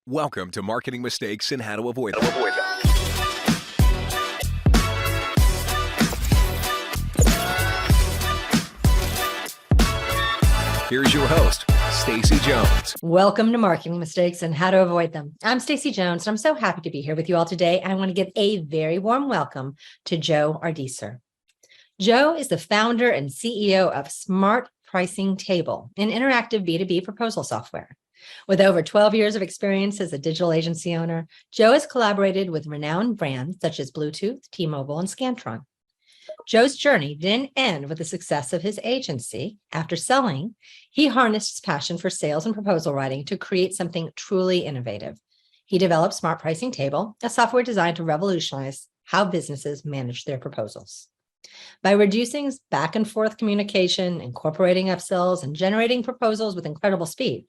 Welcome to Marketing Mistakes and How to Avoid Them. Here's your host, Stacy Jones. Welcome to Marketing Mistakes and How to Avoid Them. I'm Stacy Jones, and I'm so happy to be here with you all today. I want to give a very warm welcome to Joe Ardeeser. Joe is the founder and CEO of Smart Pricing Table, an interactive B2B proposal software. With over 12 years of experience as a digital agency owner, Joe has collaborated with renowned brands such as Bluetooth, T-Mobile, and Scantro. Joe's journey didn't end with the success of his agency. After selling, he harnessed his passion for sales and proposal writing to create something truly innovative. He developed Smart Pricing Table, a software designed to revolutionize how businesses manage their proposals. By reducing back and forth communication, incorporating upsells, and generating proposals with incredible speed,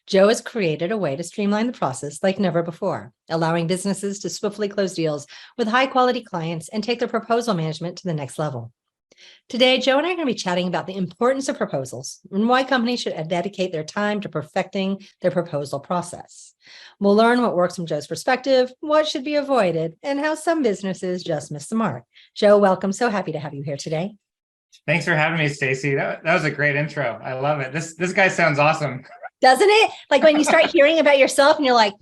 Joe has created a way to streamline the process like never before, allowing businesses to swiftly close deals with high-quality clients and take their proposal management to the next level. Today, Joe and I are going to be chatting about the importance of proposals and why companies should dedicate their time to perfecting their proposal process. We'll learn what works from Joe's perspective, what should be avoided, and how some businesses just miss the mark. Joe, welcome. So happy to have you here today. Thanks for having me, Stacy. That was a great intro. I love it. This guy sounds awesome. Doesn't it? Like when you start hearing about yourself and you're like,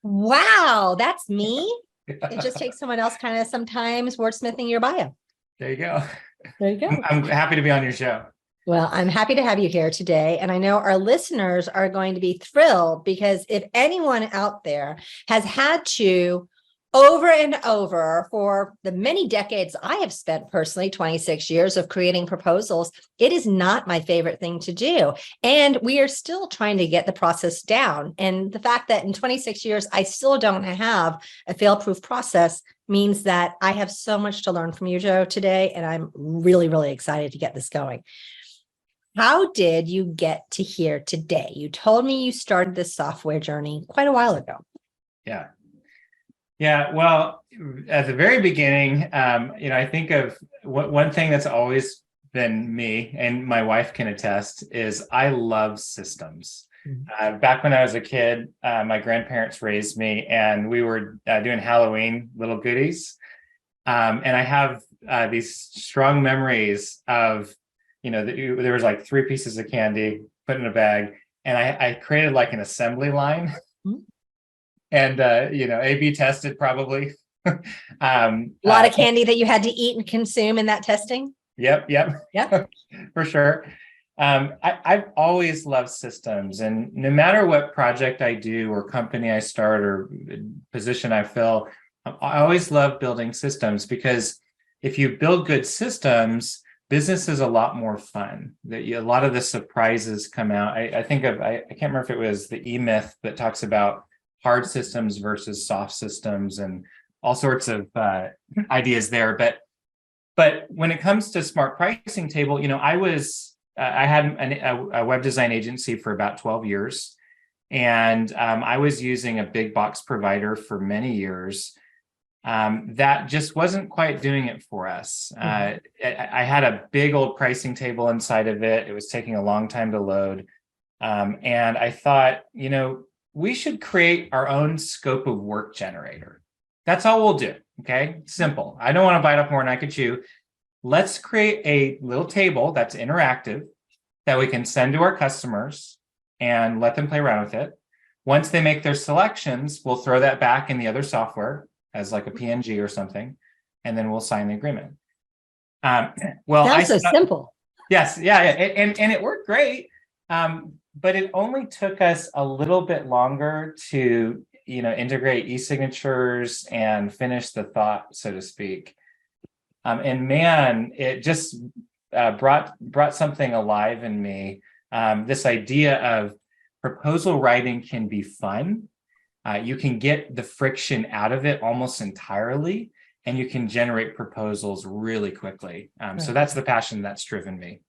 wow, that's me. It just takes someone else kind of sometimes wordsmithing your bio. There you go. There you go. I'm happy to be on your show. Well, I'm happy to have you here today. And I know our listeners are going to be thrilled because if anyone out there has had to over and over for the many decades I have spent personally, 26 years of creating proposals, it is not my favorite thing to do. And we are still trying to get the process down. And the fact that in 26 years, I still don't have a fail-proof process means that I have so much to learn from you, Joe, today. And I'm really, really excited to get this going. How did you get to here today? You told me you started this software journey quite a while ago. Yeah. Well, at the very beginning, I think of one thing that's always been me, and my wife can attest, is I love systems. Back when I was a kid, my grandparents raised me, and we were doing Halloween little goodies. And I have these strong memories of, there was like 3 pieces of candy put in a bag, and I created like an assembly line. And, A/B tested probably. A lot of candy that you had to eat and consume in that testing. Yep. Yeah, For sure. I've always loved systems, and no matter what project I do or company I start or position I fill, I always love building systems, because if you build good systems, business is a lot more fun. A lot of the surprises come out. I think of, I can't remember if it was the E-Myth that talks about hard systems versus soft systems and all sorts of ideas there. But when it comes to Smart Pricing Table, I had a web design agency for about 12 years, and I was using a big box provider for many years. That just wasn't quite doing it for us. I had a big old pricing table inside of it. It was taking a long time to load. And I thought, we should create our own scope of work generator. That's all we'll do. Okay. Simple. I don't want to bite off more than I could chew. Let's create a little table that's interactive that we can send to our customers and let them play around with it. Once they make their selections, we'll throw that back in the other software as like a PNG or something, and then we'll sign the agreement. That's so simple. Yes. Yeah. And it worked great. But it only took us a little bit longer to, integrate e-signatures and finish the thought, so to speak. And man, it just brought something alive in me. This idea of proposal writing can be fun. You can get the friction out of it almost entirely, and you can generate proposals really quickly. So that's the passion that's driven me.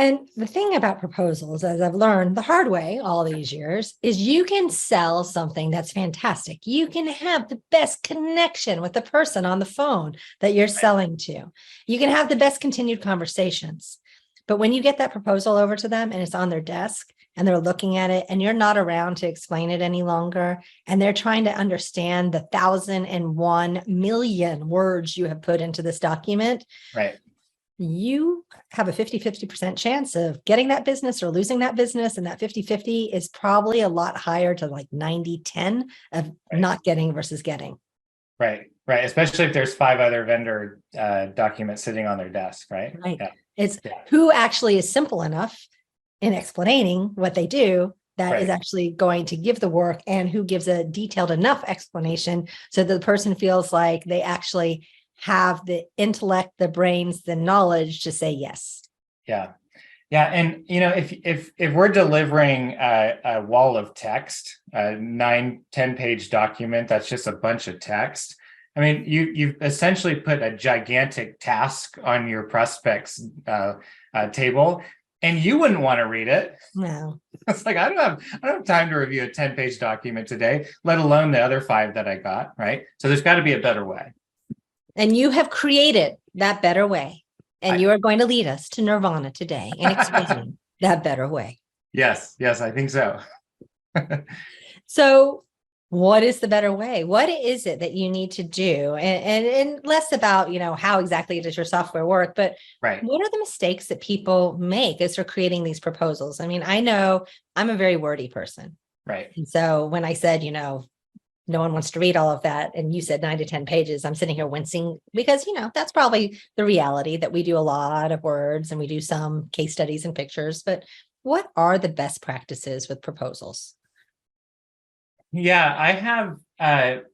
And the thing about proposals, as I've learned the hard way all these years, is you can sell something that's fantastic. You can have the best connection with the person on the phone that you're selling to. You can have the best continued conversations. But when you get that proposal over to them and it's on their desk and they're looking at it and you're not around to explain it any longer, and they're trying to understand the 1,001,000,000 words you have put into this document, Right. you have a 50-50% chance of getting that business or losing that business. And that 50-50 is probably a lot higher to like 90-10 of Right. not getting versus getting. Right. Right. Especially if there's 5 other vendor documents sitting on their desk. Right. Right. Yeah. It's Yeah. who actually is simple enough in explaining what they do that Right. is actually going to give the work, and who gives a detailed enough explanation so that the person feels like they actually have the intellect, the brains, the knowledge to say yes. Yeah. Yeah. And, if we're delivering a wall of text, a 9-10 page document, that's just a bunch of text. I mean, you've essentially put a gigantic task on your prospects table, and you wouldn't want to read it. No. It's like, I don't have time to review a 10-page document today, let alone the other 5 that I got. Right. So there's got to be a better way. And you have created that better way. And you are going to lead us to Nirvana today in explaining that better way. Yes. Yes, I think so. So what is the better way? What is it that you need to do? And less about, how exactly does your software work, but Right. what are the mistakes that people make as they're creating these proposals? I mean, I know I'm a very wordy person. Right. And so when I said, no one wants to read all of that, and you said 9 to 10 pages, I'm sitting here wincing because, that's probably the reality, that we do a lot of words and we do some case studies and pictures. But what are the best practices with proposals? Yeah, I've kind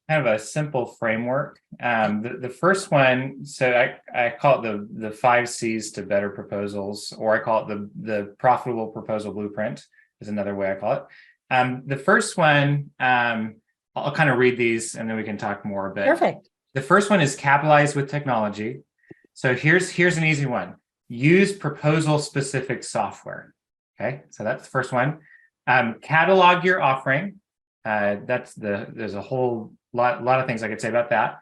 of a simple framework. The first one, so I call it the 5 C's to better proposals, or I call it the profitable proposal blueprint is another way I call it. The first one, I'll kind of read these and then we can talk more. But Perfect. The first one is capitalize with technology. So here's an easy one. Use proposal specific software. Okay, so that's the first one. Catalog your offering. There's a whole lot of things I could say about that.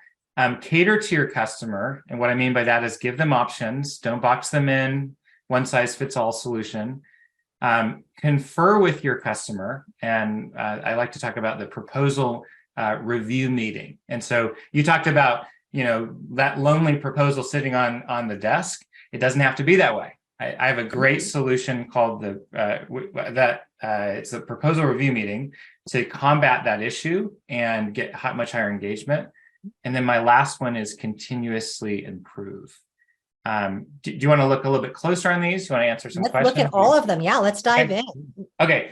Cater to your customer. And what I mean by that is give them options. Don't box them in one size fits all solution. Confer with your customer. And I like to talk about the proposal review meeting. And so you talked about, that lonely proposal sitting on the desk. It doesn't have to be that way. I have a great solution called it's a proposal review meeting to combat that issue and get much higher engagement. And then my last one is continuously improve. Do you want to look a little bit closer on these? You want to answer some questions? Look at all of them. Yeah, let's dive in. Okay.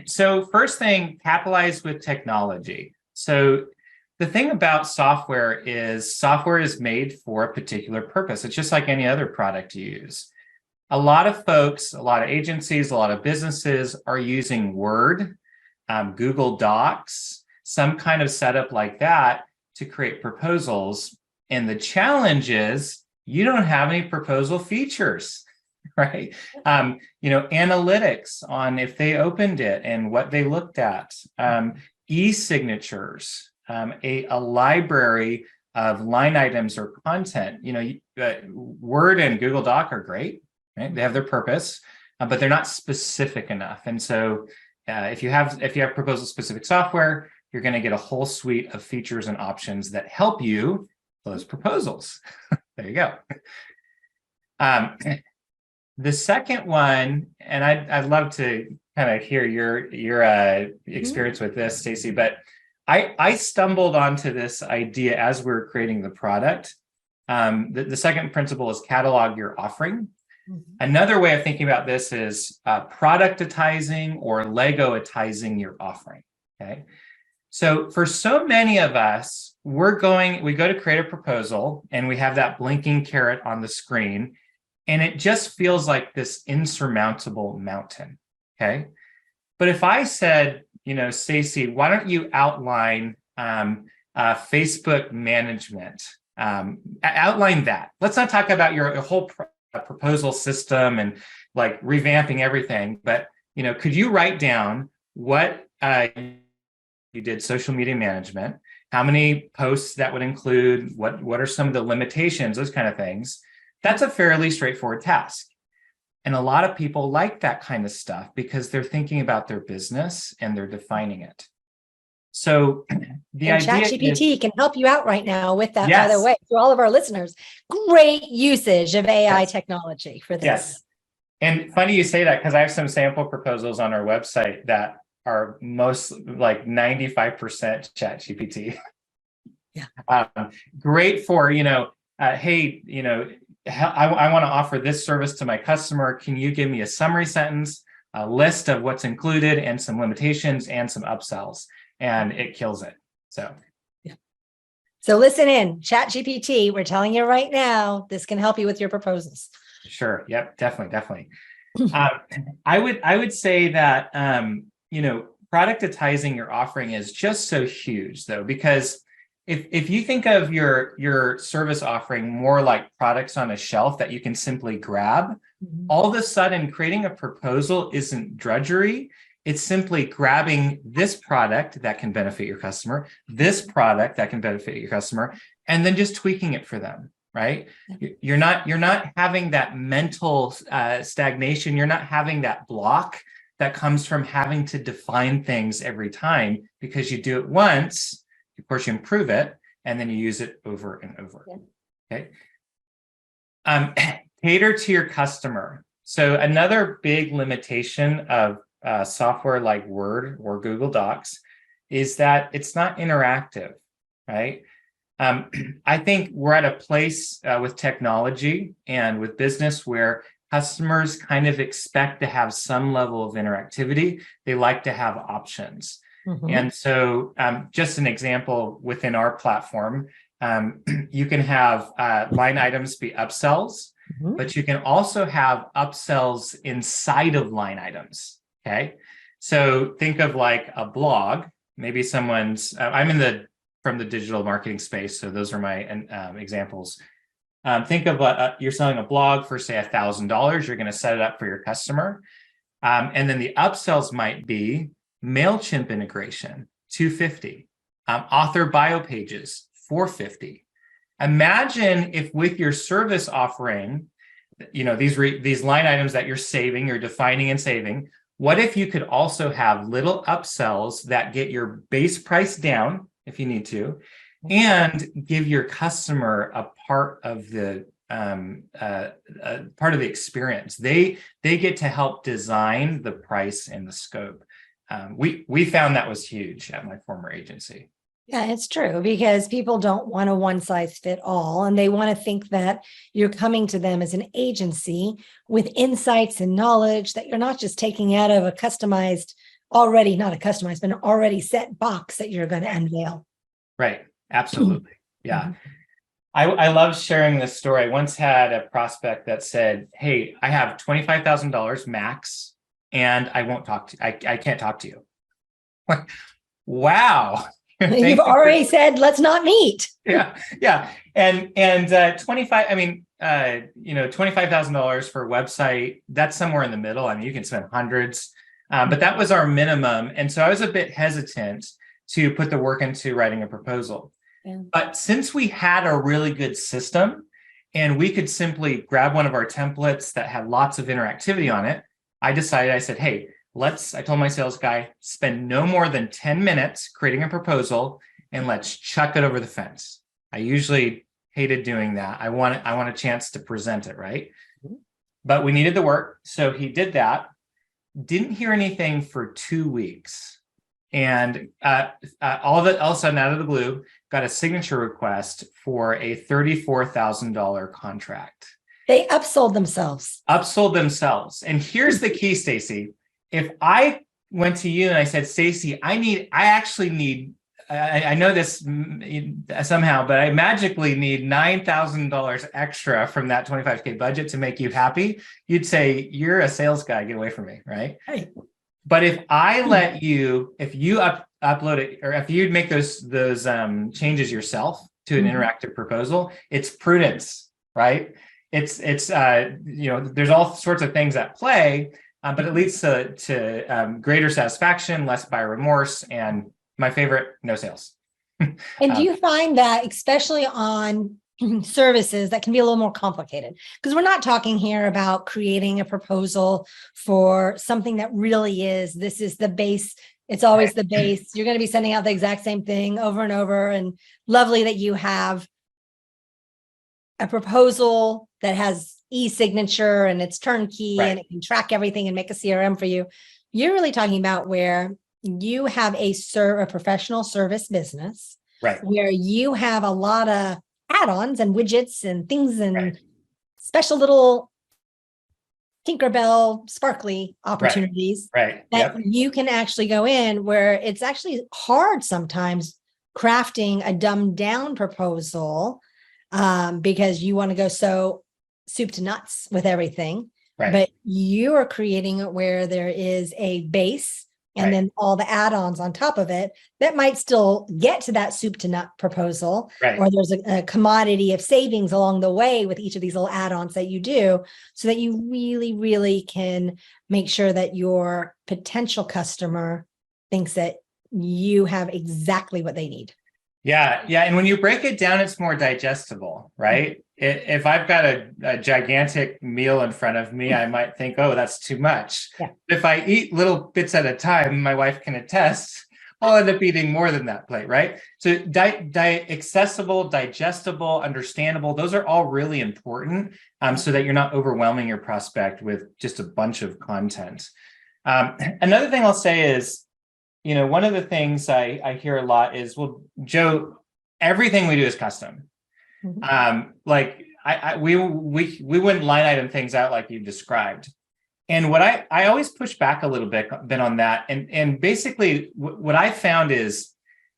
So first thing, capitalize with technology. So the thing about software is made for a particular purpose. It's just like any other product you use. A lot of folks, a lot of agencies, a lot of businesses are using Word, Google Docs, some kind of setup like that to create proposals. And the challenge is you don't have any proposal features, right? Analytics on if they opened it and what they looked at, e-signatures, a library of line items or content. Word and Google Doc are great, right? They have their purpose, but they're not specific enough. And so if you have proposal specific software, you're going to get a whole suite of features and options that help you those proposals. There you go. The second one, and I'd love to kind of hear your experience with this, Stacy, but I stumbled onto this idea as we were creating the product. The second principle is catalog your offering. Another way of thinking about this is productizing or Legoitizing your offering. Okay. So for so many of us, we go to create a proposal and we have that blinking carrot on the screen, and it just feels like this insurmountable mountain. Okay. But if I said, Stacy, why don't you outline Facebook management? Outline that. Let's not talk about your whole proposal system and like revamping everything, but could you write down what you did social media management, how many posts that would include, what are some of the limitations, those kind of things. That's a fairly straightforward task. And a lot of people like that kind of stuff because they're thinking about their business and they're defining it. So the And idea ChatGPT is, can help you out right now with that, by yes, the way, to all of our listeners. Great usage of AI yes, technology for this. yes. And funny you say that, because I have some sample proposals on our website that are most like 95% ChatGPT. Yeah. Great for, hey, I want to offer this service to my customer. Can you give me a summary sentence, a list of what's included and some limitations and some upsells? And it kills it. So, yeah. So listen in, ChatGPT, we're telling you right now, this can help you with your proposals. Sure. Yep. Definitely. I would say that, productizing your offering is just so huge, though, because if you think of your service offering more like products on a shelf that you can simply grab, all of a sudden creating a proposal isn't drudgery. It's simply grabbing this product that can benefit your customer, this product that can benefit your customer, and then just tweaking it for them, right? You're not having that mental stagnation. You're not having that block that comes from having to define things every time, because you do it once. Of course, you improve it, and then you use it over and over. Yeah. Okay. Cater to your customer. So another big limitation of software like Word or Google Docs is that it's not interactive, right? I think we're at a place with technology and with business where customers kind of expect to have some level of interactivity. They like to have options. And so just an example within our platform, you can have line items be upsells, but you can also have upsells inside of line items. Okay. So think of like a blog, maybe someone's, I'm from the digital marketing space. So those are my examples. Think of you're selling a blog for say $1,000. You're going to set it up for your customer. And then the upsells might be MailChimp integration, $250. Author bio pages, $450. Imagine if with your service offering, these line items that you're saving, you're defining and saving, what if you could also have little upsells that get your base price down if you need to, and give your customer a part of the experience. They get to help design the price and the scope. We found that was huge at my former agency. Yeah, it's true, because people don't want a one size fit all, and they want to think that you're coming to them as an agency with insights and knowledge that you're not just taking out of a customized, already not a customized, but an already set box that you're going to unveil. Right. Absolutely. Yeah. I love sharing this story. I once had a prospect that said, hey, I have $25,000 max, and I won't talk to you. I can't talk to you. Wow. You've already said, let's not meet. Yeah. And $25,000 for a website, that's somewhere in the middle. I mean, you can spend hundreds, but that was our minimum. And so I was a bit hesitant to put the work into writing a proposal. Yeah. But since we had a really good system and we could simply grab one of our templates that had lots of interactivity on it, I said, hey, I told my sales guy, spend no more than 10 minutes creating a proposal and let's chuck it over the fence. I usually hated doing that. I want a chance to present it, right? But we needed the work. So he did that. Didn't hear anything for 2 weeks. And all of a sudden, out of the blue, got a signature request for a $34,000 contract. They upsold themselves. And here's the key, Stacy. If I went to you and I said, Stacy, I know this somehow, but I magically need $9,000 extra from that $25K budget to make you happy, you'd say, you're a sales guy, get away from me, right? Hey. But if I let you, if you upload it, or if you make those changes yourself to an interactive proposal, it's prudence, right? It's there's all sorts of things at play, but it leads to greater satisfaction, less buyer remorse, and my favorite, no sales. And do you find that, especially on services that can be a little more complicated, because we're not talking here about creating a proposal for something that really is, this is the base. It's always the base. You're going to be sending out the exact same thing over and over. And lovely that you have a proposal that has e-signature and it's turnkey and it can track everything and make a CRM for you. You're really talking about where you have a professional service business, where you have a lot of add-ons and widgets and things and special little Tinkerbell sparkly opportunities that you can actually go in, where it's actually hard sometimes crafting a dumbed down proposal because you want to go so soup to nuts with everything. But you are creating it where there is a base and then all the add-ons on top of it that might still get to that soup to nut proposal, or there's a commodity of savings along the way with each of these little add-ons that you do, so that you really, really can make sure that your potential customer thinks that you have exactly what they need. Yeah. And when you break it down, it's more digestible, right? If I've got a gigantic meal in front of me, I might think, oh, that's too much. If I eat little bits at a time, my wife can attest, I'll end up eating more than that plate, right? So accessible, digestible, understandable, those are all really important so that you're not overwhelming your prospect with just a bunch of content. Another thing I'll say is, one of the things I hear a lot is, well, Joe, everything we do is custom. We wouldn't line item things out like you described. And what I always push back a little bit on that. And basically what I found is,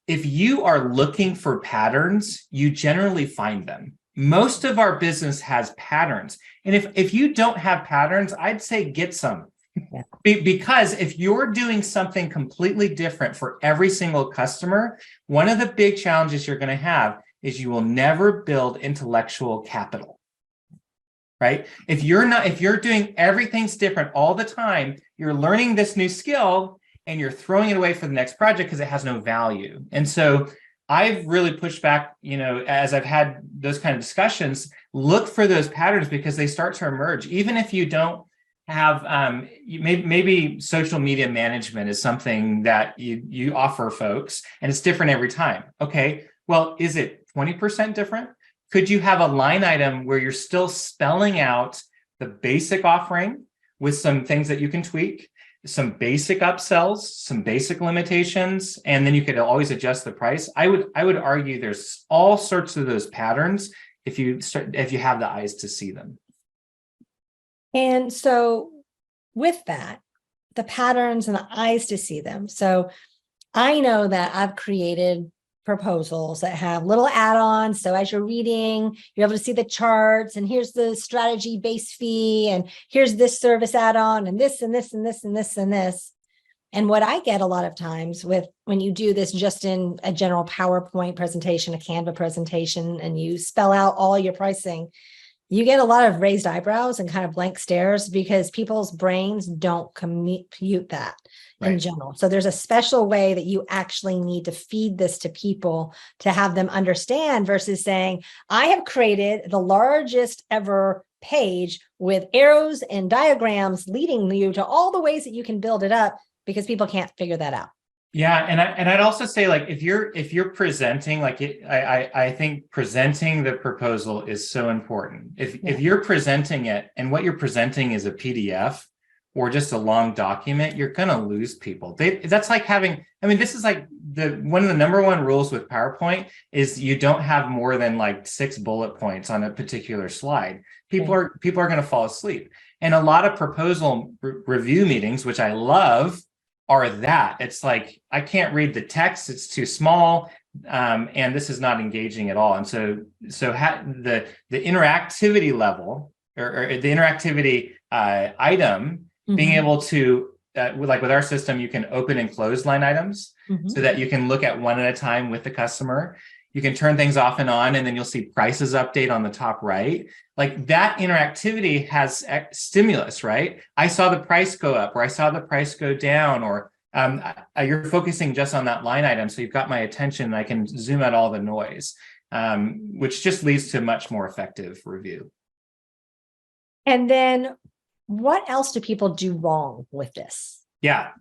if you are looking for patterns, you generally find them. Most of our business has patterns. And if you don't have patterns, I'd say get some. Because if you're doing something completely different for every single customer, one of the big challenges you're going to have is you will never build intellectual capital, right? If you're doing everything's different all the time, you're learning this new skill and you're throwing it away for the next project because it has no value. And so I've really pushed back, as I've had those kind of discussions, look for those patterns because they start to emerge. Even if you don't have maybe social media management is something that you offer folks and it's different every time. Okay, well, is it 20% different? Could you have a line item where you're still spelling out the basic offering with some things that you can tweak, some basic upsells, some basic limitations, and then you could always adjust the price? I would argue there's all sorts of those patterns if you have the eyes to see them. And so with that, the patterns and the eyes to see them. So I know that I've created proposals that have little add-ons. So as you're reading, you're able to see the charts, and here's the strategy base fee, and here's this service add-on, and this, and this, and this, and this, and this. And what I get a lot of times when you do this just in a general PowerPoint presentation, a Canva presentation, and you spell out all your pricing, you get a lot of raised eyebrows and kind of blank stares because people's brains don't compute that in general. So there's a special way that you actually need to feed this to people to have them understand, versus saying, I have created the largest ever page with arrows and diagrams leading you to all the ways that you can build it up, because people can't figure that out. Yeah, and I'd also say, like, if you're presenting, like, I think presenting the proposal is so important. If you're presenting it and what you're presenting is a PDF or just a long document, you're gonna lose people. That's like having, this is like one of the number one rules with PowerPoint is you don't have more than like 6 bullet points on a particular slide. People are gonna fall asleep. And a lot of proposal review meetings, which I love, are that. It's like, I can't read the text, it's too small, and this is not engaging at all. And so the interactivity level or the interactivity item, being able to, with our system, you can open and close line items so that you can look at one at a time with the customer. You can turn things off and on, and then you'll see prices update on the top right. Like, that interactivity has stimulus, right? I saw the price go up, or I saw the price go down, or you're focusing just on that line item. So you've got my attention and I can zoom out all the noise. which just leads to a much more effective review. And then what else do people do wrong with this? Yeah.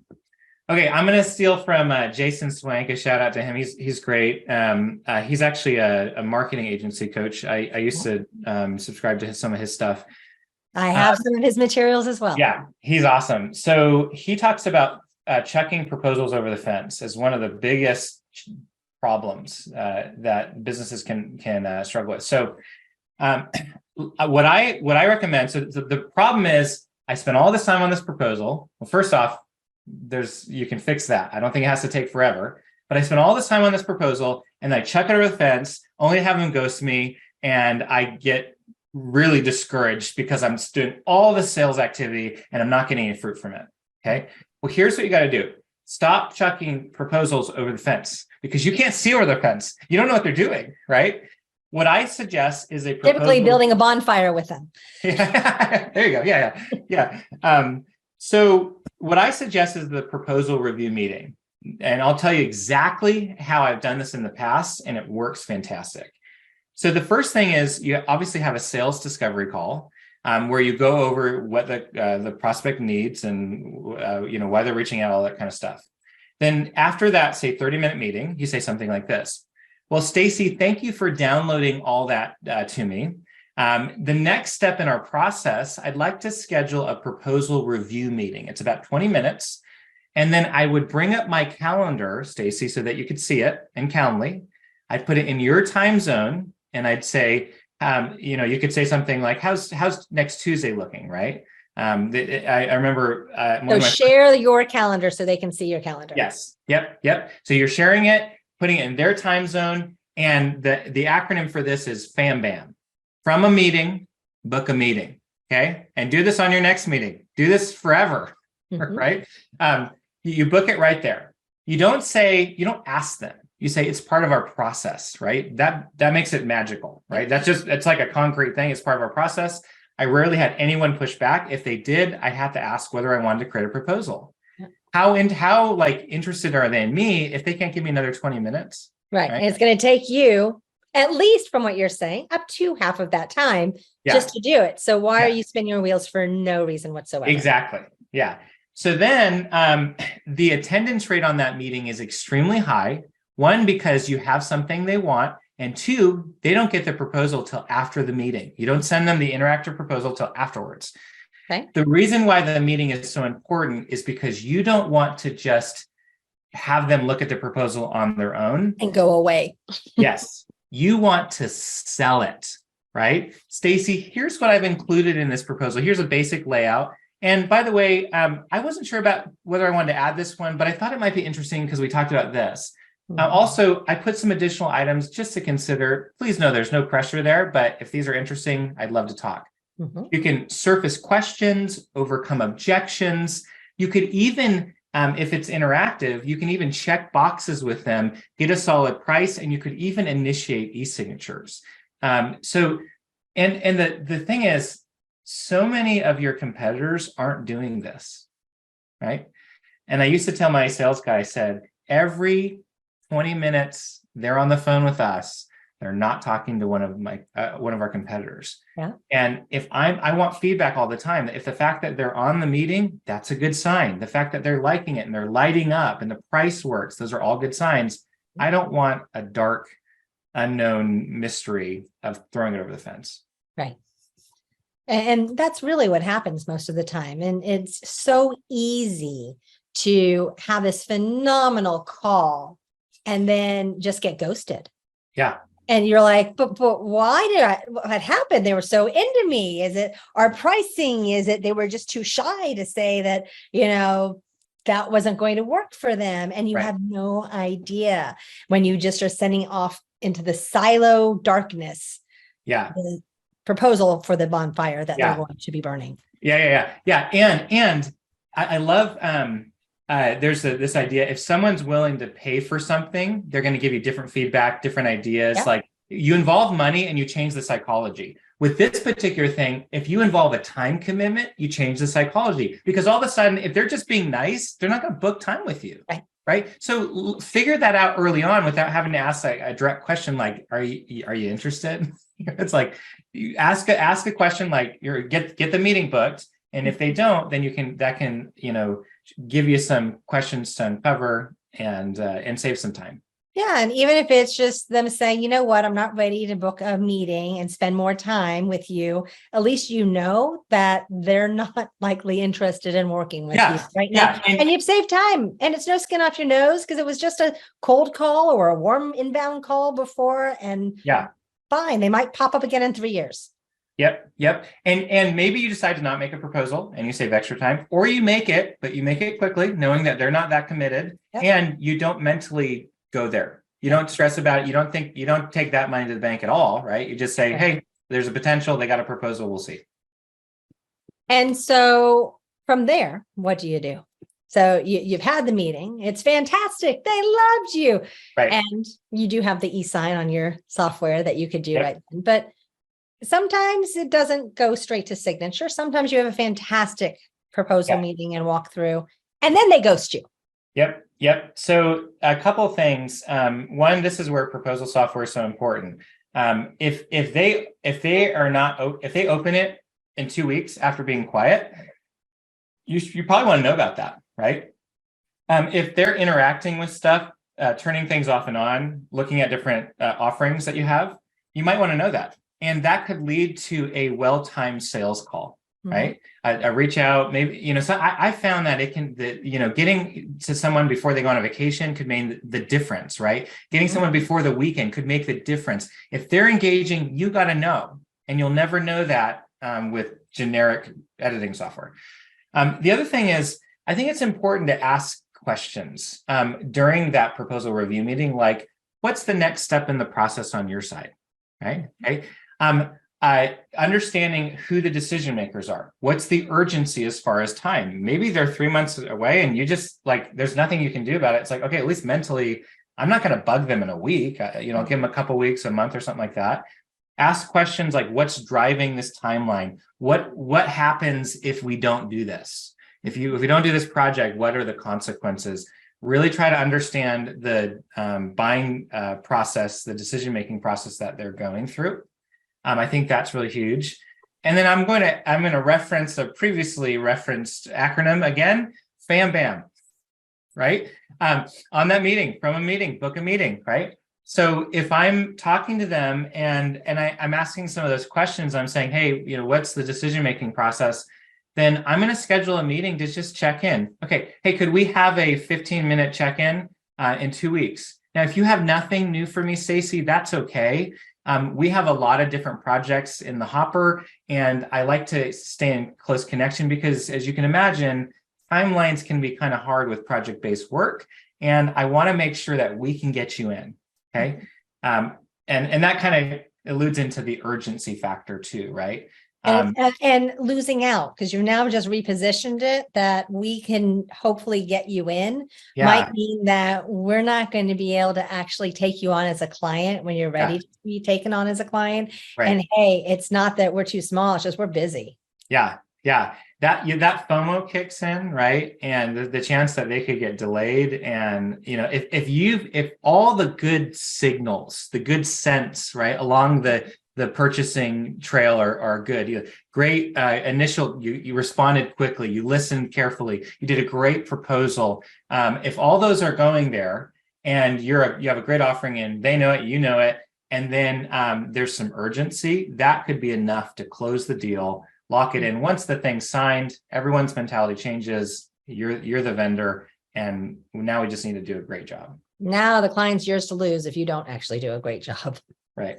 Okay, I'm going to steal from Jason Swank. A shout out to him. He's great. He's actually a marketing agency coach. I used to subscribe to some of his stuff. I have some of his materials as well. Yeah, he's awesome. So he talks about chucking proposals over the fence as one of the biggest problems that businesses can struggle with. So what I recommend, so the problem is I spent all this time on this proposal. Well, first off, you can fix that. I don't think it has to take forever, but I spent all this time on this proposal and I chuck it over the fence, only to have them ghost me, and I get really discouraged because I'm doing all the sales activity and I'm not getting any fruit from it. Okay. Well, here's what you got to do. Stop chucking proposals over the fence because you can't see over the fence. You don't know what they're doing, right? What I suggest is a proposal. Typically building a bonfire with them. Yeah, there you go. Yeah. So what I suggest is the proposal review meeting. And I'll tell you exactly how I've done this in the past, and it works fantastic. So the first thing is you obviously have a sales discovery call where you go over what the prospect needs and why they're reaching out, all that kind of stuff. Then after that, say 30-minute meeting, you say something like this. Well, Stacy, thank you for downloading all that to me. The next step in our process, I'd like to schedule a proposal review meeting. It's about 20 minutes. And then I would bring up my calendar, Stacy, so that you could see it in Calendly. I'd put it in your time zone. And I'd say, you could say something like, how's next Tuesday looking, right? I remember. So share your calendar so they can see your calendar. Yes. Yep. So you're sharing it, putting it in their time zone. And the acronym for this is FAMBAM. From a meeting, book a meeting. Okay. And do this on your next meeting. Do this forever, right? You book it right there. You don't ask them. You say it's part of our process, right? That makes it magical, right? It's like a concrete thing. It's part of our process. I rarely had anyone push back. If they did, I had to ask whether I wanted to create a proposal. Yeah. How interested are they in me if they can't give me another 20 minutes? Right. And it's going to take you, at least from what you're saying, up to half of that time just to do it. So why are you spinning your wheels for no reason whatsoever? Exactly. Yeah. So then the attendance rate on that meeting is extremely high. One, because you have something they want. And two, they don't get the proposal till after the meeting. You don't send them the interactive proposal till afterwards. Okay. The reason why the meeting is so important is because you don't want to just have them look at the proposal on their own and go away. Yes. You want to sell it, right? Stacy, here's what I've included in this proposal. Here's a basic layout. And by the way, I wasn't sure about whether I wanted to add this one, but I thought it might be interesting because we talked about this. Also, I put some additional items just to consider. Please know there's no pressure there, but if these are interesting, I'd love to talk. You can surface questions, overcome objections. You could even, if it's interactive, you can even check boxes with them, get a solid price, and you could even initiate e-signatures. The thing is, so many of your competitors aren't doing this, right? And I used to tell my sales guy, I said, every 20 minutes, they're on the phone with us. They're not talking to one of our competitors. Yeah. And if I want feedback all the time, if the fact that they're on the meeting, that's a good sign. The fact that they're liking it and they're lighting up and the price works, those are all good signs. I don't want a dark, unknown mystery of throwing it over the fence. Right. And that's really what happens most of the time. And it's so easy to have this phenomenal call and then just get ghosted. Yeah. And you're like, but why what happened? They were so into me. Is it our pricing? Is it they were just too shy to say that, that wasn't going to work for them? And you have no idea when you just are sending off into the silo darkness. Yeah. The proposal for the bonfire that they're going to be burning. Yeah. And I love, there's this idea, if someone's willing to pay for something, they're going to give you different feedback, different ideas. Yeah. Like you involve money and you change the psychology. With this particular thing, if you involve a time commitment, you change the psychology, because all of a sudden, if they're just being nice, they're not going to book time with you. right? So figure that out early on without having to ask like a direct question like, are you interested? It's like you ask a question like get the meeting booked. And if they don't, then that can give you some questions to uncover and save some time. Yeah. And even if it's just them saying, you know what, I'm not ready to book a meeting and spend more time with you, at least you know that they're not likely interested in working with you right now. And you've saved time, and it's no skin off your nose because it was just a cold call or a warm inbound call before. And fine, they might pop up again in 3 years. Yep. And maybe you decide to not make a proposal and you save extra time, or you make it, but you make it quickly, knowing that they're not that committed, and you don't mentally go there. You don't stress about it. You don't take that money to the bank at all, right? You just say, hey, there's a potential. They got a proposal. We'll see. And so from there, what do you do? So you've had the meeting. It's fantastic. They loved you. Right. And you do have the e-sign on your software that you could do right then. But sometimes it doesn't go straight to signature. Sometimes you have a fantastic proposal meeting and walk through, and then they ghost you. Yep. So a couple of things. One, this is where proposal software is so important. If they open it in 2 weeks after being quiet, you probably want to know about that, right? If they're interacting with stuff, turning things off and on, looking at different offerings that you have, you might want to know that. And that could lead to a well-timed sales call, right? I reach out, maybe, so I found that getting to someone before they go on a vacation could mean the difference, right? Getting someone before the weekend could make the difference. If they're engaging, you got to know, and you'll never know that with generic editing software. The other thing is, I think it's important to ask questions during that proposal review meeting, like, what's the next step in the process on your side, right? Understanding who the decision makers are. What's the urgency as far as time? Maybe they're 3 months away and you just there's nothing you can do about it. It's like, okay, at least mentally, I'm not going to bug them in a week. Give them a couple weeks, a month or something like that. Ask questions like, what's driving this timeline? What happens if we don't do this? If we don't do this project, what are the consequences? Really try to understand the buying process, the decision-making process that they're going through. I think that's really huge. And then I'm going to reference a previously referenced acronym again, FAM BAM, right? On that meeting, book a meeting, right? So if I'm talking to them and I'm asking some of those questions, I'm saying, hey, what's the decision-making process? Then I'm going to schedule a meeting to just check in. Okay, hey, could we have a 15-minute check-in in 2 weeks? Now, if you have nothing new for me, Stacy, that's okay. We have a lot of different projects in the hopper, and I like to stay in close connection because, as you can imagine, timelines can be kind of hard with project-based work, and I want to make sure that we can get you in, okay? And that kind of alludes into the urgency factor too, right? And losing out, because you've now just repositioned it that we can hopefully get you in, might mean that we're not going to be able to actually take you on as a client when you're ready to be taken on as a client. Right. And hey, it's not that we're too small, it's just we're busy. Yeah. That FOMO kicks in, right? And the chance that they could get delayed. And if all the good signals, the good sense, right, along the purchasing trail are good. Great initial, you responded quickly, you listened carefully, you did a great proposal. If all those are going there and you have a great offering and they know it, you know it, and then there's some urgency, that could be enough to close the deal, lock it in. Once the thing's signed, everyone's mentality changes. You're the vendor, and now we just need to do a great job. Now the client's yours to lose if you don't actually do a great job. Right.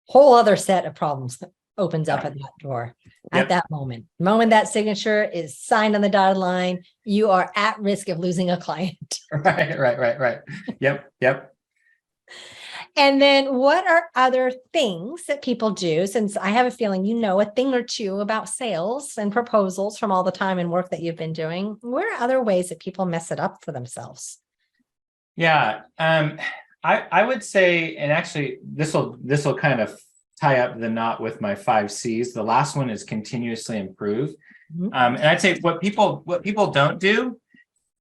Whole other set of problems that opens up at that door at that moment. The moment that signature is signed on the dotted line, you are at risk of losing a client. Right. Yep. And then what are other things that people do? Since I have a feeling you know a thing or two about sales and proposals from all the time and work that you've been doing, what are other ways that people mess it up for themselves? Yeah. I would say, and actually this will kind of tie up the knot with my 5 C's. The last one is continuously improve. And I'd say what people don't do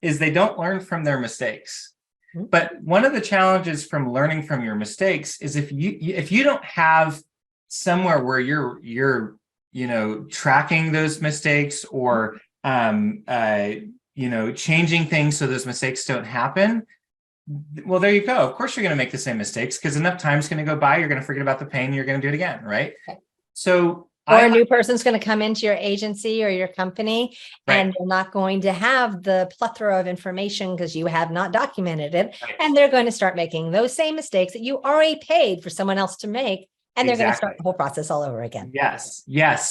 is they don't learn from their mistakes. But one of the challenges from learning from your mistakes is if you don't have somewhere where you're tracking those mistakes or changing things so those mistakes don't happen. Well, there you go. Of course, you're going to make the same mistakes because enough time's going to go by. You're going to forget about the pain. You're going to do it again, right? Okay. So, or a new person's going to come into your agency or your company, right, and they're not going to have the plethora of information because you have not documented it. Right. And they're going to start making those same mistakes that you already paid for someone else to make. And they're going to start the whole process all over again. Yes.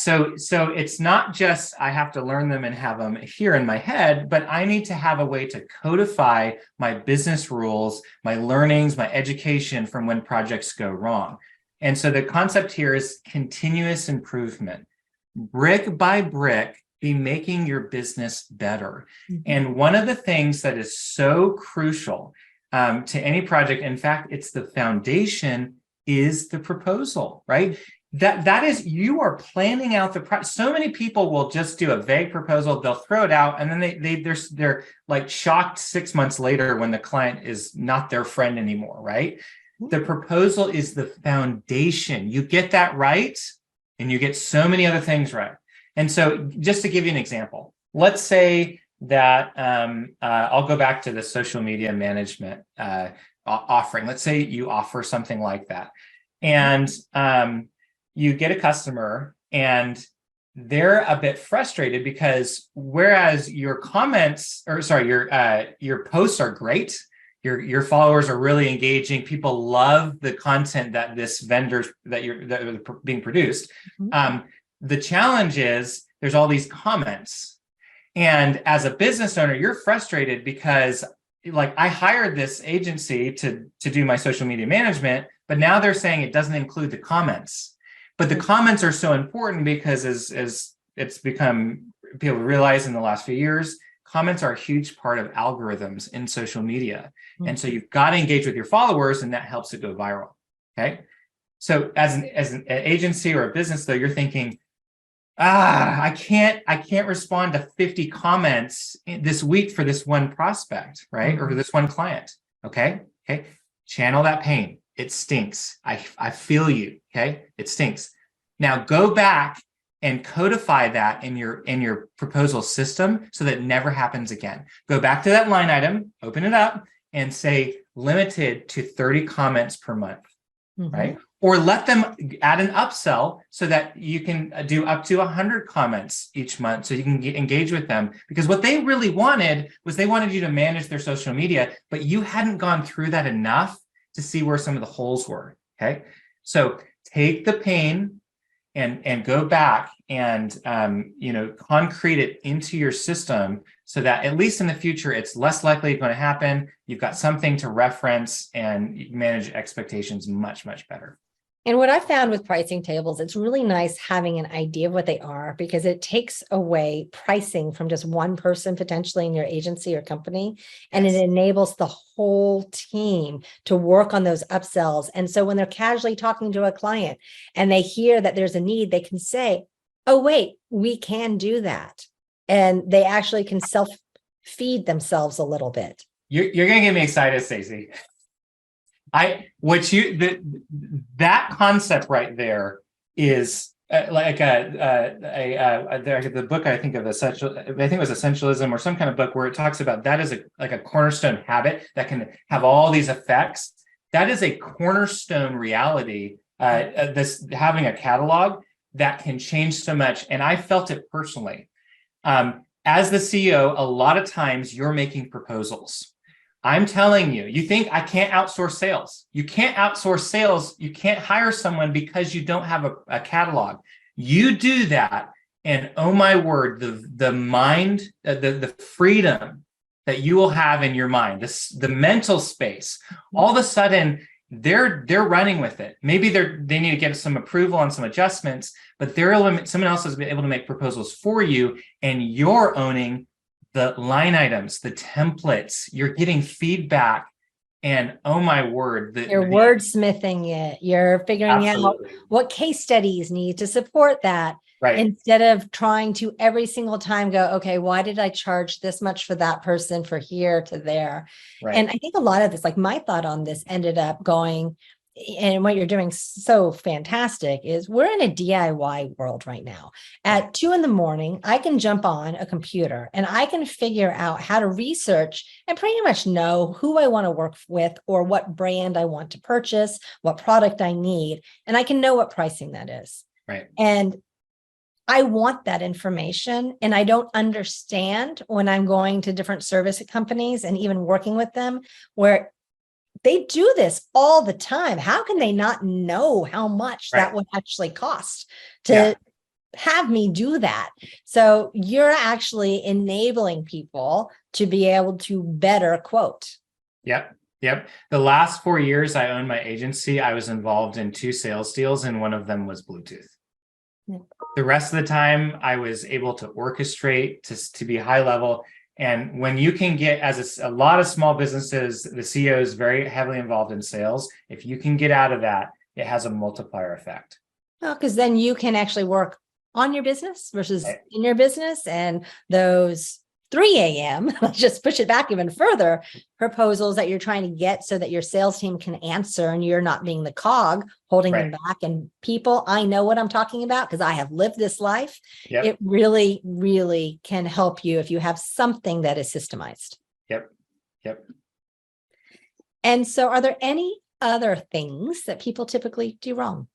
So it's not just I have to learn them and have them here in my head, but I need to have a way to codify my business rules, my learnings, my education from when projects go wrong. And so the concept here is continuous improvement. Brick by brick, be making your business better. Mm-hmm. And one of the things that is so crucial to any project, in fact, it's the foundation, is the proposal, right? That is, you are planning out the project. So many people will just do a vague proposal, they'll throw it out, and then they're like shocked 6 months later when the client is not their friend anymore, right? The proposal is the foundation. You get that right, and you get so many other things right. And so just to give you an example, let's say that I'll go back to the social media management offering. Let's say you offer something like that, and you get a customer and they're a bit frustrated because whereas your comments, or sorry, your posts are great, your followers are really engaging, people love the content that this vendor that are being produced. Mm-hmm. The challenge is there's all these comments, and as a business owner, you're frustrated because, like, I hired this agency to do my social media management, but now they're saying it doesn't include the comments. But the comments are so important because as it's become, people realize in the last few years, comments are a huge part of algorithms in social media. Mm-hmm. And so you've got to engage with your followers, and that helps it go viral. Okay. So as an agency or a business, though, you're thinking, I can't respond to 50 comments this week for this one prospect, right? Mm-hmm. Or this one client. Okay. Channel that pain. It stinks. I feel you. Okay. It stinks. Now go back and codify that in your proposal system so that it never happens again. Go back to that line item, open it up, and say limited to 30 comments per month. Mm-hmm. Right? Or let them add an upsell so that you can do up to 100 comments each month so you can engage with them. Because what they really wanted was they wanted you to manage their social media, but you hadn't gone through that enough to see where some of the holes were. Okay. So take the pain and go back and concrete it into your system so that at least in the future, it's less likely going to happen. You've got something to reference and manage expectations much, much better. And what I found with pricing tables, it's really nice having an idea of what they are, because it takes away pricing from just one person potentially in your agency or company. And it enables the whole team to work on those upsells. And so when they're casually talking to a client and they hear that there's a need, they can say, oh, wait, we can do that. And they actually can self-feed themselves a little bit. You're going to get me excited, Stacy. That concept right there is like the book I think it was Essentialism or some kind of book where it talks about that is like a cornerstone habit that can have all these effects. That is a cornerstone reality. This having a catalog that can change so much, and I felt it personally. As the CEO, a lot of times you're making proposals. I'm telling you, you think I can't outsource sales. You can't outsource sales. You can't hire someone because you don't have a catalog. You do that, and oh my word, the mind, the freedom that you will have in your mind, the mental space, all of a sudden they're running with it. Maybe they need to get some approval on some adjustments, but someone else has been able to make proposals for you, and you're owning the line items, the templates. You're getting feedback And oh my word, You're wordsmithing it. You're figuring out absolutely what case studies need to support that. right, Instead of trying to every single time go, okay, why did I charge this much for that person for here to there? And right, I think a lot of this, like my thought on this ended up going, and what you're doing so fantastic is we're in a DIY world right now. At 2 a.m, I can jump on a computer and I can figure out how to research and pretty much know who I want to work with or what brand I want to purchase, what product I need, and I can know what pricing that is. right. And I want that information, and I don't understand when I'm going to different service companies and even working with them where they do this all the time. How can they not know how much Right. that would actually cost to Yeah. have me do that? So you're actually enabling people to be able to better quote. Yep. Yep. The last 4 years I owned my agency, I was involved in 2 sales deals, and one of them was Bluetooth. Yeah. The rest of the time, I was able to orchestrate to be high level. And when you can get, as a lot of small businesses, the CEO is very heavily involved in sales. If you can get out of that, it has a multiplier effect. Well, because then you can actually work on your business versus Right. in your business, and those 3 a.m., let's just push it back even further, proposals that you're trying to get so that your sales team can answer and you're not being the cog holding them Right. back. And people, I know what I'm talking about because I have lived this life. Yep. It really, really can help you if you have something that is systemized. Yep. Yep. And so are there any other things that people typically do wrong?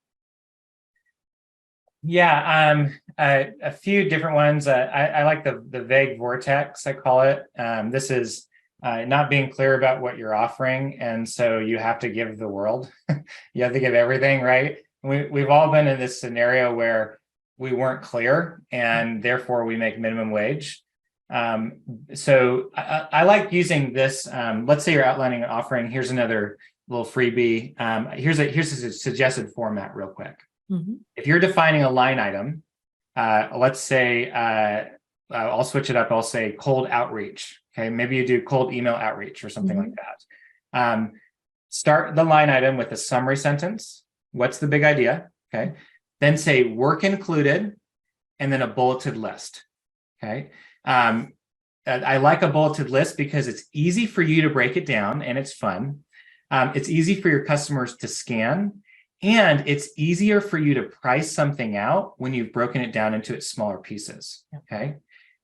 Yeah, a few different ones. I like the vague vortex, I call it. This is not being clear about what you're offering, and so you have to give the world. You have to give everything, right? We've all been in this scenario where we weren't clear, and therefore we make minimum wage. So I like using this. Let's say you're outlining an offering. Here's another little freebie. Here's a suggested format, real quick. Mm-hmm. If you're defining a line item, let's say, I'll switch it up. I'll say cold outreach. Okay. Maybe you do cold email outreach or something like that. Start the line item with a summary sentence. What's the big idea? Okay. Then say work included, and then a bulleted list. Okay. I like a bulleted list because it's easy for you to break it down and it's fun. It's easy for your customers to scan. And it's easier for you to price something out when you've broken it down into its smaller pieces. Okay.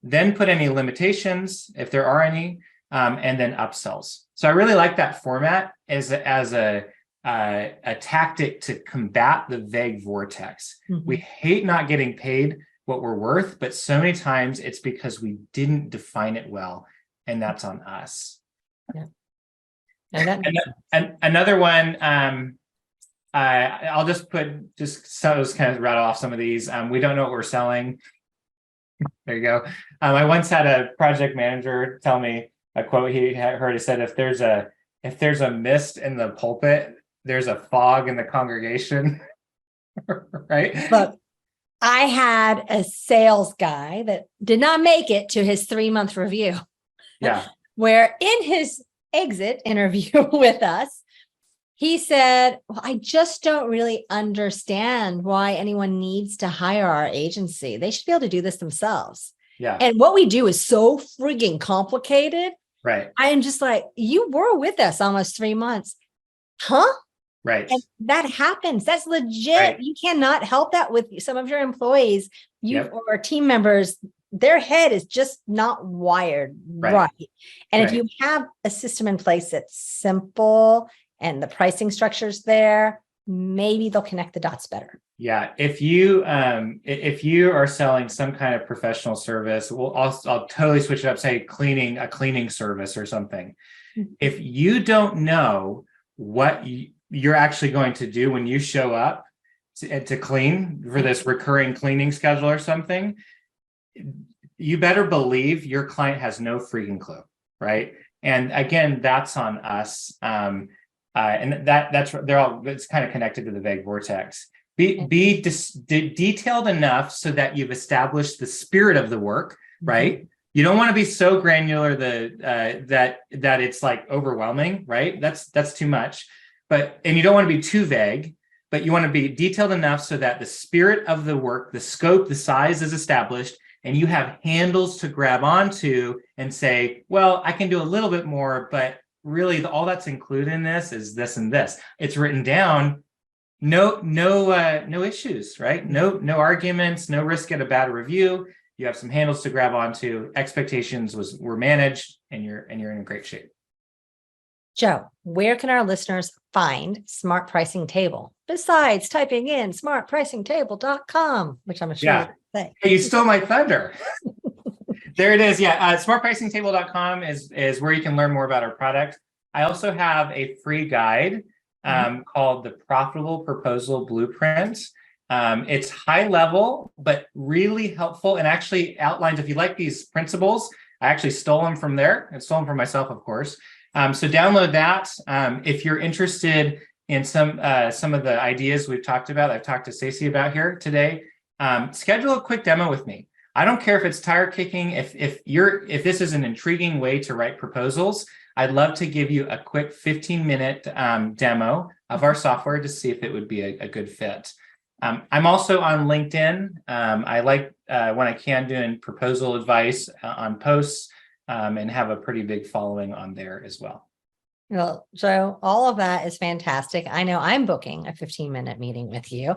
Then put any limitations, if there are any, and then upsells. So I really like that format as a tactic to combat the vague vortex. Mm-hmm. We hate not getting paid what we're worth, but so many times it's because we didn't define it well, and that's on us. Yeah. And another one. I'll just kind of rattle off some of these. We don't know what we're selling. There you go. I once had a project manager tell me a quote he had heard. He said, if there's a mist in the pulpit, there's a fog in the congregation. Right? Look, I had a sales guy that did not make it to his 3-month review. Yeah. Where in his exit interview with us, he said, well, I just don't really understand why anyone needs to hire our agency. They should be able to do this themselves. Yeah. And what we do is so frigging complicated. Right. I am just like, you were with us almost 3 months. Huh? Right. And that happens. That's legit. Right. You cannot help that with some of your employees, Yep. or team members. Their head is just not wired right. And if you have a system in place that's simple and the pricing structure's there, maybe they'll connect the dots better. Yeah. If you are selling some kind of professional service, I'll totally switch it up, say a cleaning service or something. Mm-hmm. If you don't know what you're actually going to do when you show up to clean for this recurring cleaning schedule or something, you better believe your client has no freaking clue, right? And again, that's on us. And it's kind of connected to the vague vortex. Be detailed enough so that you've established the spirit of the work, right? You don't want to be so granular that it's like overwhelming, right? That's too much. And you don't want to be too vague, but you want to be detailed enough so that the spirit of the work, the scope, the size is established, and you have handles to grab onto and say, well, I can do a little bit more, but really all that's included in this is this and this. It's written down. No issues, right? No arguments, no risk at a bad review. You have some handles to grab onto. Expectations were managed, and you're in great shape. Joe, where can our listeners find Smart Pricing Table besides typing in smartpricingtable.com, which I'm sure you say. Hey, you stole my thunder. There it is. Yeah, smartpricingtable.com is where you can learn more about our product. I also have a free guide called the Profitable Proposal Blueprint. It's high level, but really helpful, and actually outlines, if you like these principles, I actually stole them from there. I stole them from myself, of course. So download that. If you're interested in some of the ideas we've talked about, I've talked to Stacy about here today, schedule a quick demo with me. I don't care if it's tire kicking. If this is an intriguing way to write proposals, I'd love to give you a quick 15-minute demo of our software to see if it would be a good fit. I'm also on LinkedIn. I like when I can doing proposal advice on posts and have a pretty big following on there as well. Well, Joe, all of that is fantastic. I know I'm booking a 15-minute meeting with you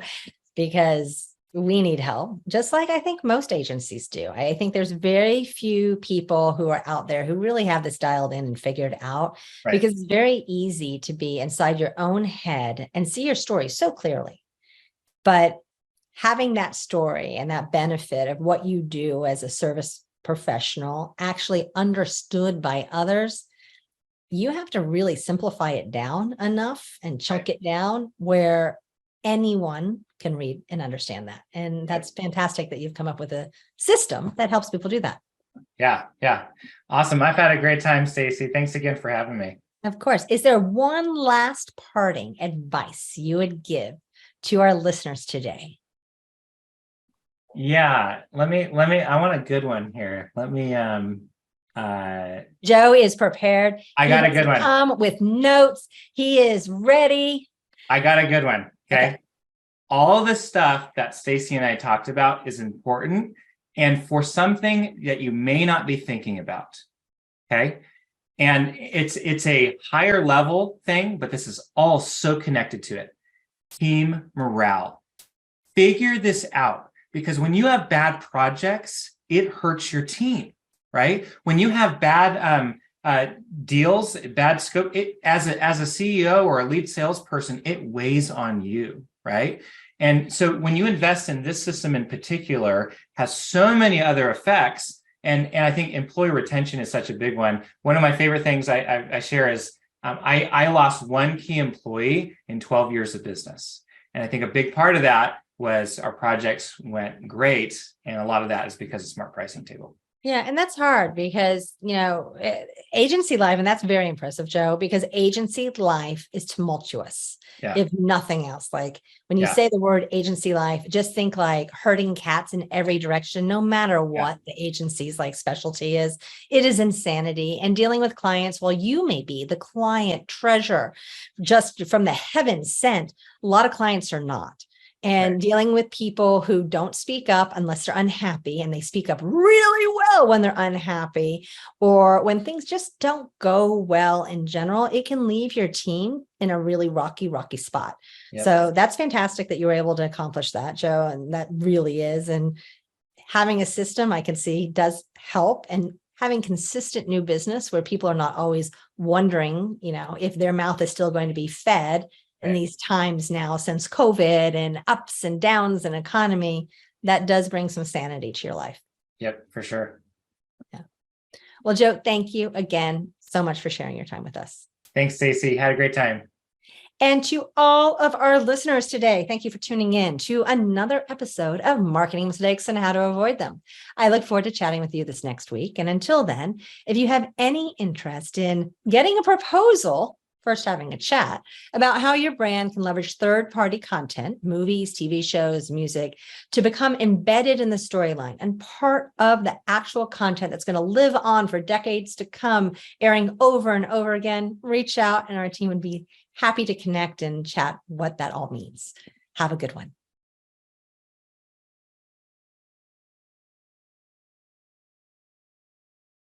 because we need help, just like I think most agencies do. I think there's very few people who are out there who really have this dialed in and figured out, right? Because it's very easy to be inside your own head and see your story so clearly. But having that story and that benefit of what you do as a service professional actually understood by others, you have to really simplify it down enough and chunk it down where anyone can read and understand that. And that's fantastic that you've come up with a system that helps people do that. Yeah. Awesome. I've had a great time, Stacy. Thanks again for having me. Of course. Is there one last parting advice you would give to our listeners today? Yeah, let me, I want a good one here. Let me, Joe is prepared. I got a good one. Come with notes. He is ready. I got a good one. Okay. All the stuff that Stacy and I talked about is important, and for something that you may not be thinking about. Okay. And it's a higher level thing, but this is all so connected to it. Team morale. Figure this out, because when you have bad projects, it hurts your team, right? When you have bad deals, bad scope, it as a CEO or a lead salesperson, it weighs on you, right? And so when you invest in this system in particular, has so many other effects. And I think employee retention is such a big one. One of my favorite things I share is I lost one key employee in 12 years of business. And I think a big part of that was our projects went great. And a lot of that is because of Smart Pricing Table. Yeah. And that's hard because, agency life, and that's very impressive, Joe, because agency life is tumultuous, if nothing else. Like when you say the word agency life, just think like herding cats in every direction, no matter what the agency's like specialty is. It is insanity. And dealing with clients, while you may be the client treasure, just from the heavens sent, a lot of clients are not. And dealing with people who don't speak up unless they're unhappy, and they speak up really well when they're unhappy, or when things just don't go well in general, it can leave your team in a really rocky spot. Yep. So that's fantastic that you were able to accomplish that, Joe. And that really is. And having a system I can see does help, and having consistent new business where people are not always wondering, if their mouth is still going to be fed in these times now since COVID and ups and downs and economy, that does bring some sanity to your life. Yep, for sure. Yeah. Well, Joe, thank you again so much for sharing your time with us. Thanks, Stacy. Had a great time. And to all of our listeners today, thank you for tuning in to another episode of Marketing Mistakes and How to Avoid Them. I look forward to chatting with you this next week. And until then, if you have any interest in getting a proposal first having a chat about how your brand can leverage third-party content, movies, TV shows, music, to become embedded in the storyline and part of the actual content that's going to live on for decades to come, airing over and over again. Reach out and our team would be happy to connect and chat what that all means. Have a good one.